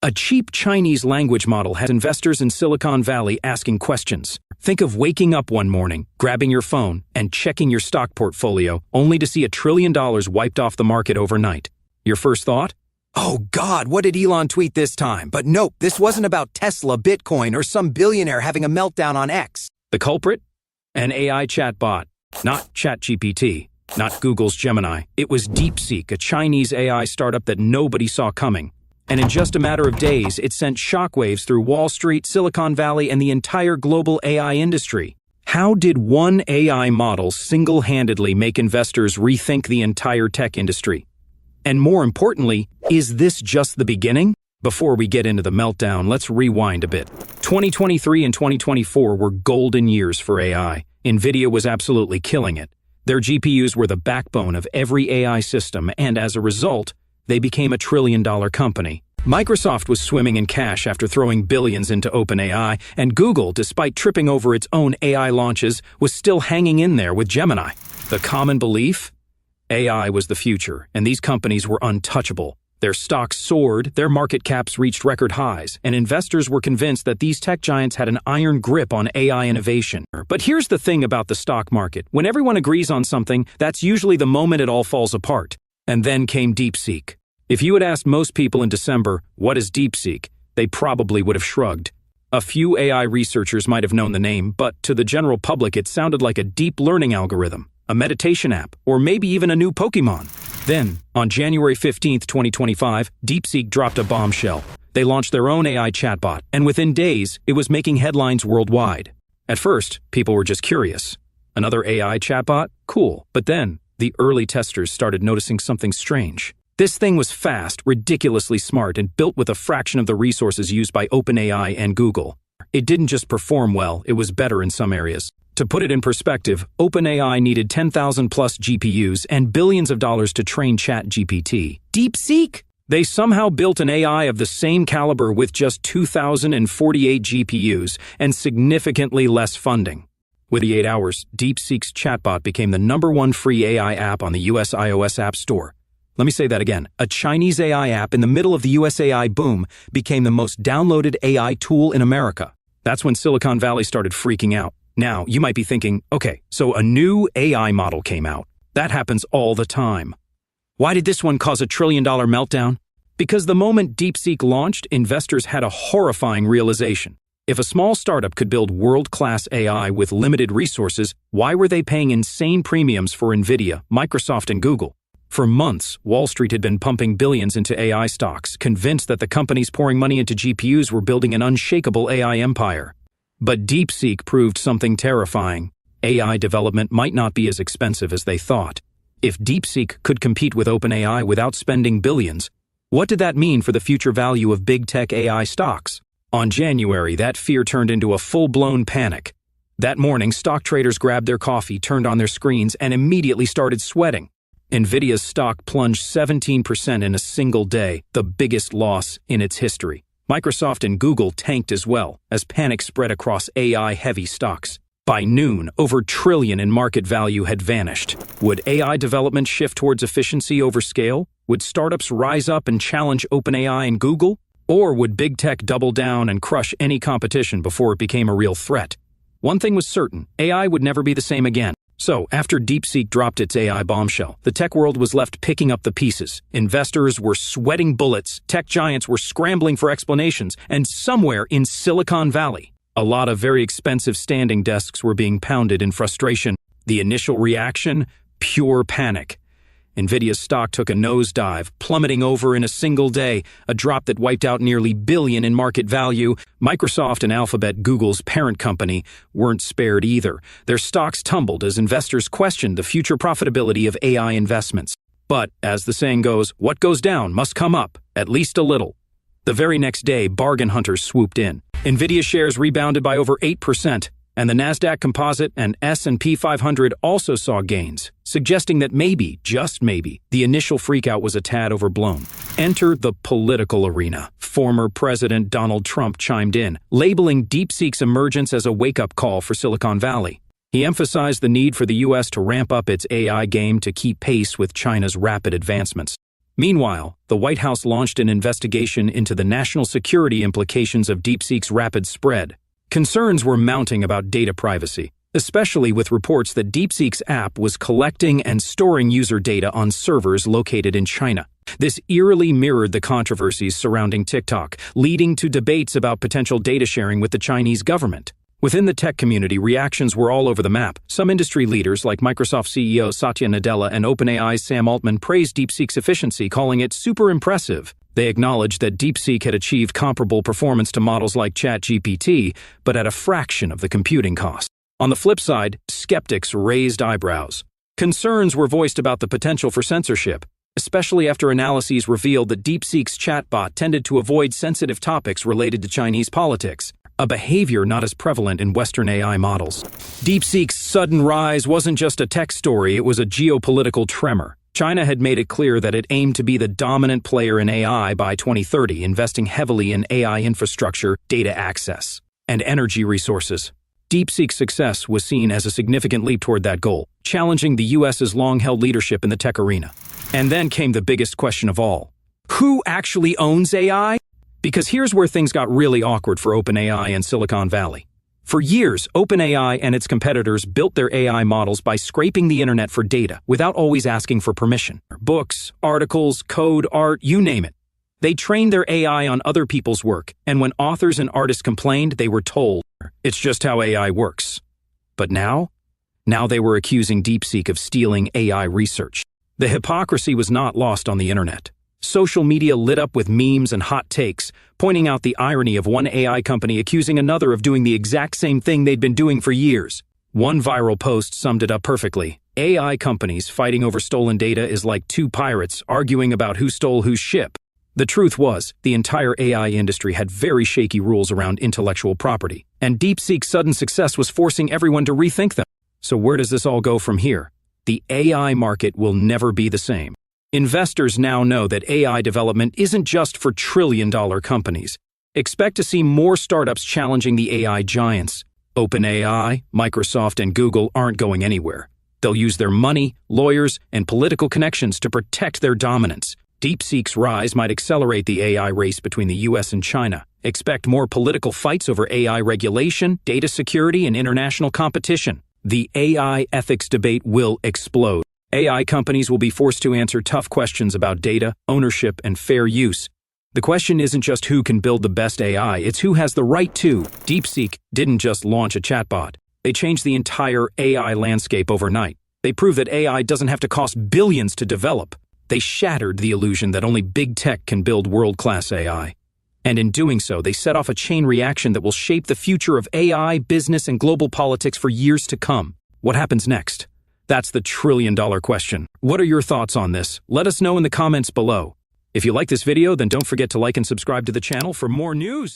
A cheap Chinese language model has investors in Silicon Valley asking questions. Think of waking up one morning, grabbing your phone, and checking your stock portfolio, only to see $1 trillion wiped off the market overnight. Your first thought? Oh God, what did Elon tweet this time? But nope, this wasn't about Tesla, Bitcoin, or some billionaire having a meltdown on X. The culprit? An AI chatbot. Not ChatGPT. Not Google's Gemini. It was DeepSeek, a Chinese AI startup that nobody saw coming. And in just a matter of days, it sent shockwaves through Wall Street, Silicon Valley, and the entire global AI industry. How did one AI model single-handedly make investors rethink the entire tech industry? And more importantly, is this just the beginning? Before we get into the meltdown, let's rewind a bit. 2023 and 2024 were golden years for AI. NVIDIA was absolutely killing it. Their GPUs were the backbone of every AI system, and as a result, they became a $1 trillion company. Microsoft was swimming in cash after throwing billions into OpenAI, and Google, despite tripping over its own AI launches, was still hanging in there with Gemini. The common belief? AI was the future, and these companies were untouchable. Their stocks soared, their market caps reached record highs, and investors were convinced that these tech giants had an iron grip on AI innovation. But here's the thing about the stock market. When everyone agrees on something, that's usually the moment it all falls apart. And then came DeepSeek. If you had asked most people in December, what is DeepSeek, they probably would have shrugged. A few AI researchers might have known the name, but to the general public it sounded like a deep learning algorithm, a meditation app, or maybe even a new Pokemon. Then, on January 15, 2025, DeepSeek dropped a bombshell. They launched their own AI chatbot, and within days, it was making headlines worldwide. At first, people were just curious. Another AI chatbot? Cool. But then, the early testers started noticing something strange. This thing was fast, ridiculously smart, and built with a fraction of the resources used by OpenAI and Google. It didn't just perform well, it was better in some areas. To put it in perspective, OpenAI needed 10,000 plus GPUs and billions of dollars to train ChatGPT. DeepSeek? They somehow built an AI of the same caliber with just 2,048 GPUs and significantly less funding. Within 8 hours, DeepSeek's chatbot became the #1 free AI app on the US iOS App Store. Let me say that again. A Chinese AI app in the middle of the US AI boom became the most downloaded AI tool in America. That's when Silicon Valley started freaking out. Now, you might be thinking, okay, so a new AI model came out. That happens all the time. Why did this one cause a $1 trillion meltdown? Because the moment DeepSeek launched, investors had a horrifying realization. If a small startup could build world-class AI with limited resources, why were they paying insane premiums for NVIDIA, Microsoft, and Google? For months, Wall Street had been pumping billions into AI stocks, convinced that the companies pouring money into GPUs were building an unshakable AI empire. But DeepSeek proved something terrifying. AI development might not be as expensive as they thought. If DeepSeek could compete with OpenAI without spending billions, what did that mean for the future value of big tech AI stocks? On January, that fear turned into a full-blown panic. That morning, stock traders grabbed their coffee, turned on their screens, and immediately started sweating. NVIDIA's stock plunged 17% in a single day, the biggest loss in its history. Microsoft and Google tanked as well, as panic spread across AI-heavy stocks. By noon, over $1 trillion in market value had vanished. Would AI development shift towards efficiency over scale? Would startups rise up and challenge OpenAI and Google? Or would big tech double down and crush any competition before it became a real threat? One thing was certain, AI would never be the same again. So, after DeepSeek dropped its AI bombshell, the tech world was left picking up the pieces. Investors were sweating bullets, tech giants were scrambling for explanations, and somewhere in Silicon Valley, a lot of very expensive standing desks were being pounded in frustration. The initial reaction? Pure panic. NVIDIA's stock took a nosedive, plummeting over in a single day, a drop that wiped out nearly $1 billion in market value. Microsoft and Alphabet, Google's parent company, weren't spared either. Their stocks tumbled as investors questioned the future profitability of AI investments. But, as the saying goes, what goes down must come up, at least a little. The very next day, bargain hunters swooped in. NVIDIA shares rebounded by over 8%. And the Nasdaq Composite and S&P 500 also saw gains, suggesting that maybe, just maybe, the initial freakout was a tad overblown. Enter the political arena. Former President Donald Trump chimed in, labeling DeepSeek's emergence as a wake-up call for Silicon Valley. He emphasized the need for the U.S. to ramp up its AI game to keep pace with China's rapid advancements. Meanwhile, the White House launched an investigation into the national security implications of DeepSeek's rapid spread. Concerns were mounting about data privacy, especially with reports that DeepSeek's app was collecting and storing user data on servers located in China. This eerily mirrored the controversies surrounding TikTok, leading to debates about potential data sharing with the Chinese government. Within the tech community, reactions were all over the map. Some industry leaders, like Microsoft CEO Satya Nadella and OpenAI's Sam Altman, praised DeepSeek's efficiency, calling it super impressive. They acknowledged that DeepSeek had achieved comparable performance to models like ChatGPT, but at a fraction of the computing cost. On the flip side, skeptics raised eyebrows. Concerns were voiced about the potential for censorship, especially after analyses revealed that DeepSeek's chatbot tended to avoid sensitive topics related to Chinese politics, a behavior not as prevalent in Western AI models. DeepSeek's sudden rise wasn't just a tech story, it was a geopolitical tremor. China had made it clear that it aimed to be the dominant player in AI by 2030, investing heavily in AI infrastructure, data access, and energy resources. DeepSeek's success was seen as a significant leap toward that goal, challenging the US's long-held leadership in the tech arena. And then came the biggest question of all. Who actually owns AI? Because here's where things got really awkward for OpenAI and Silicon Valley. For years, OpenAI and its competitors built their AI models by scraping the internet for data without always asking for permission. Books, articles, code, art, you name it. They trained their AI on other people's work, and when authors and artists complained, they were told, it's just how AI works. But now they were accusing DeepSeek of stealing AI research. The hypocrisy was not lost on the internet. Social media lit up with memes and hot takes, pointing out the irony of one AI company accusing another of doing the exact same thing they'd been doing for years. One viral post summed it up perfectly. AI companies fighting over stolen data is like two pirates arguing about who stole whose ship. The truth was, the entire AI industry had very shaky rules around intellectual property, and DeepSeek's sudden success was forcing everyone to rethink them. So where does this all go from here? The AI market will never be the same. Investors now know that AI development isn't just for trillion-dollar companies. Expect to see more startups challenging the AI giants. OpenAI, Microsoft, and Google aren't going anywhere. They'll use their money, lawyers, and political connections to protect their dominance. DeepSeek's rise might accelerate the AI race between the US and China. Expect more political fights over AI regulation, data security, and international competition. The AI ethics debate will explode. AI companies will be forced to answer tough questions about data, ownership, and fair use. The question isn't just who can build the best AI, it's who has the right to. DeepSeek didn't just launch a chatbot. They changed the entire AI landscape overnight. They proved that AI doesn't have to cost billions to develop. They shattered the illusion that only big tech can build world-class AI. And in doing so, they set off a chain reaction that will shape the future of AI, business, and global politics for years to come. What happens next? That's the trillion-dollar question. What are your thoughts on this? Let us know in the comments below. If you like this video, then don't forget to like and subscribe to the channel for more news.